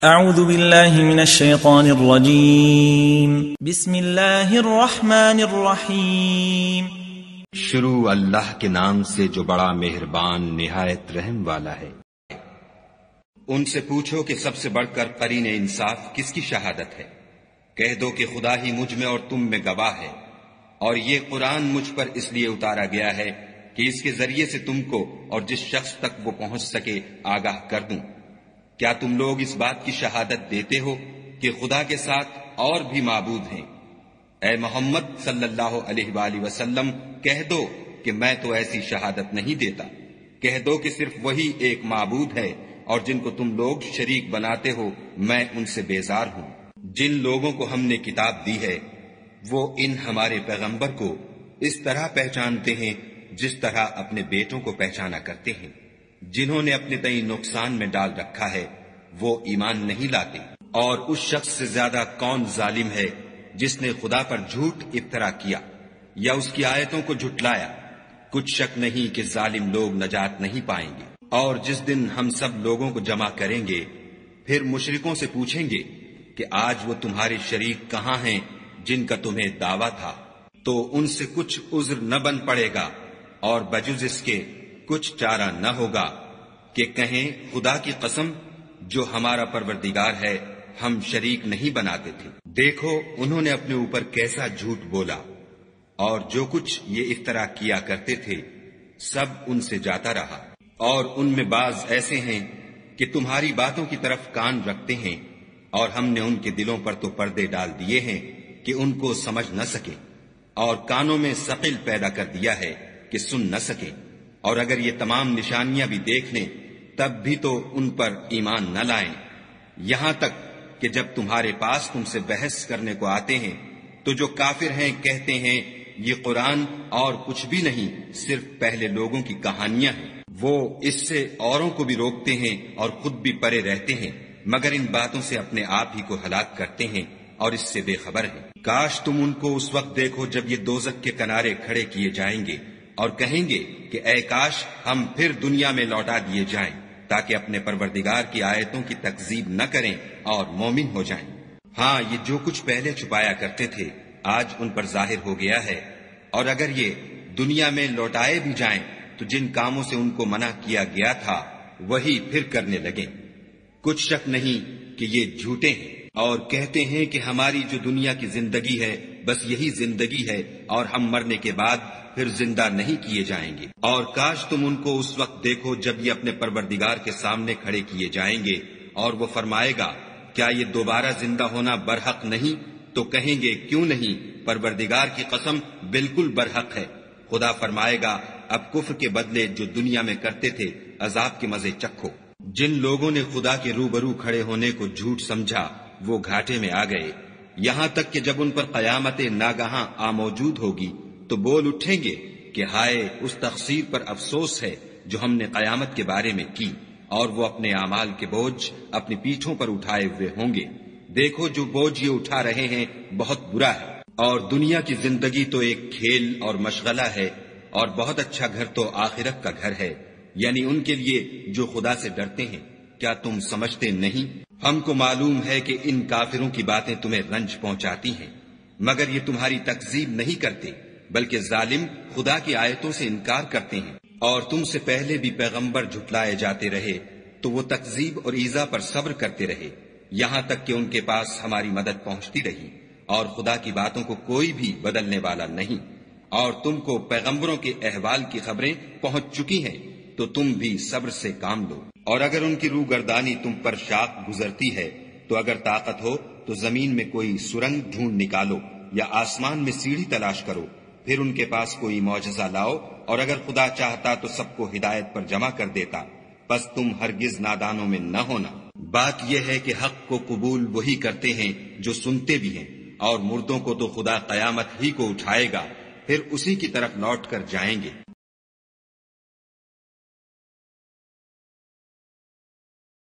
اعوذ باللہ من الشیطان الرجیم بسم اللہ الرحمن الرحیم شروع اللہ کے نام سے جو بڑا مہربان نہایت رحم والا ہے۔ ان سے پوچھو کہ سب سے بڑھ کر قرین انصاف کس کی شہادت ہے؟ کہہ دو کہ خدا ہی مجھ میں اور تم میں گواہ ہے، اور یہ قرآن مجھ پر اس لیے اتارا گیا ہے کہ اس کے ذریعے سے تم کو اور جس شخص تک وہ پہنچ سکے آگاہ کر دوں۔ کیا تم لوگ اس بات کی شہادت دیتے ہو کہ خدا کے ساتھ اور بھی معبود ہیں؟ اے محمد صلی اللہ علیہ وآلہ وسلم کہہ دو کہ میں تو ایسی شہادت نہیں دیتا۔ کہہ دو کہ صرف وہی ایک معبود ہے، اور جن کو تم لوگ شریک بناتے ہو میں ان سے بیزار ہوں۔ جن لوگوں کو ہم نے کتاب دی ہے وہ ان ہمارے پیغمبر کو اس طرح پہچانتے ہیں جس طرح اپنے بیٹوں کو پہچانا کرتے ہیں۔ جنہوں نے اپنے تئیں نقصان میں ڈال رکھا ہے وہ ایمان نہیں لاتے۔ اور اس شخص سے زیادہ کون ظالم ہے جس نے خدا پر جھوٹ افطرا کیا یا اس کی آیتوں کو جھٹلایا؟ کچھ شک نہیں کہ ظالم لوگ نجات نہیں پائیں گے۔ اور جس دن ہم سب لوگوں کو جمع کریں گے پھر مشرکوں سے پوچھیں گے کہ آج وہ تمہارے شریک کہاں ہیں جن کا تمہیں دعویٰ تھا، تو ان سے کچھ عذر نہ بن پڑے گا اور بجز اس کے کچھ چارہ نہ ہوگا کہ کہیں خدا کی قسم جو ہمارا پروردگار ہے ہم شریک نہیں بناتے تھے۔ دیکھو انہوں نے اپنے اوپر کیسا جھوٹ بولا، اور جو کچھ یہ افطرا کیا کرتے تھے سب ان سے جاتا رہا۔ اور ان میں بعض ایسے ہیں کہ تمہاری باتوں کی طرف کان رکھتے ہیں، اور ہم نے ان کے دلوں پر تو پردے ڈال دیے ہیں کہ ان کو سمجھ نہ سکیں، اور کانوں میں ثقل پیدا کر دیا ہے کہ سن نہ سکیں۔ اور اگر یہ تمام نشانیاں بھی دیکھ لیں تب بھی تو ان پر ایمان نہ لائیں، یہاں تک کہ جب تمہارے پاس تم سے بحث کرنے کو آتے ہیں تو جو کافر ہیں کہتے ہیں یہ قرآن اور کچھ بھی نہیں صرف پہلے لوگوں کی کہانیاں ہیں۔ وہ اس سے اوروں کو بھی روکتے ہیں اور خود بھی پرے رہتے ہیں، مگر ان باتوں سے اپنے آپ ہی کو ہلاک کرتے ہیں اور اس سے بے خبر ہیں۔ کاش تم ان کو اس وقت دیکھو جب یہ دوزخ کے کنارے کھڑے کیے جائیں گے اور کہیں گے کہ اے کاش ہم پھر دنیا میں لوٹا دیے جائیں تاکہ اپنے پروردگار کی آیتوں کی تکذیب نہ کریں اور مومن ہو جائیں۔ ہاں، یہ جو کچھ پہلے چھپایا کرتے تھے آج ان پر ظاہر ہو گیا ہے، اور اگر یہ دنیا میں لوٹائے بھی جائیں تو جن کاموں سے ان کو منع کیا گیا تھا وہی پھر کرنے لگیں۔ کچھ شک نہیں کہ یہ جھوٹے ہیں، اور کہتے ہیں کہ ہماری جو دنیا کی زندگی ہے بس یہی زندگی ہے اور ہم مرنے کے بعد پھر زندہ نہیں کیے جائیں گے۔ اور کاش تم ان کو اس وقت دیکھو جب یہ اپنے پروردگار کے سامنے کھڑے کیے جائیں گے اور وہ فرمائے گا کیا یہ دوبارہ زندہ ہونا برحق نہیں؟ تو کہیں گے کیوں نہیں، پروردگار کی قسم بالکل برحق ہے۔ خدا فرمائے گا اب کفر کے بدلے جو دنیا میں کرتے تھے عذاب کے مزے چکھو۔ جن لوگوں نے خدا کے روبرو کھڑے ہونے کو جھوٹ سمجھا وہ گھاٹے میں آ گئے، یہاں تک کہ جب ان پر قیامت ناگہاں آ موجود ہوگی تو بول اٹھیں گے کہ ہائے اس تقصیر پر افسوس ہے جو ہم نے قیامت کے بارے میں کی، اور وہ اپنے اعمال کے بوجھ اپنی پیٹھوں پر اٹھائے ہوئے ہوں گے۔ دیکھو جو بوجھ یہ اٹھا رہے ہیں بہت برا ہے، اور دنیا کی زندگی تو ایک کھیل اور مشغلہ ہے، اور بہت اچھا گھر تو آخرت کا گھر ہے، یعنی ان کے لیے جو خدا سے ڈرتے ہیں۔ کیا تم سمجھتے نہیں؟ ہم کو معلوم ہے کہ ان کافروں کی باتیں تمہیں رنج پہنچاتی ہیں، مگر یہ تمہاری تکذیب نہیں کرتے بلکہ ظالم خدا کی آیتوں سے انکار کرتے ہیں۔ اور تم سے پہلے بھی پیغمبر جھٹلائے جاتے رہے تو وہ تکذیب اور ایذا پر صبر کرتے رہے، یہاں تک کہ ان کے پاس ہماری مدد پہنچتی رہی، اور خدا کی باتوں کو کوئی بھی بدلنے والا نہیں۔ اور تم کو پیغمبروں کے احوال کی خبریں پہنچ چکی ہیں تو تم بھی صبر سے کام لو۔ اور اگر ان کی روگردانی تم پر شاق گزرتی ہے تو اگر طاقت ہو تو زمین میں کوئی سرنگ ڈھونڈ نکالو یا آسمان میں سیڑھی تلاش کرو، پھر ان کے پاس کوئی معجزہ لاؤ، اور اگر خدا چاہتا تو سب کو ہدایت پر جمع کر دیتا، پس تم ہرگز نادانوں میں نہ ہونا۔ بات یہ ہے کہ حق کو قبول وہی کرتے ہیں جو سنتے بھی ہیں، اور مردوں کو تو خدا قیامت ہی کو اٹھائے گا، پھر اسی کی طرف لوٹ کر جائیں گے۔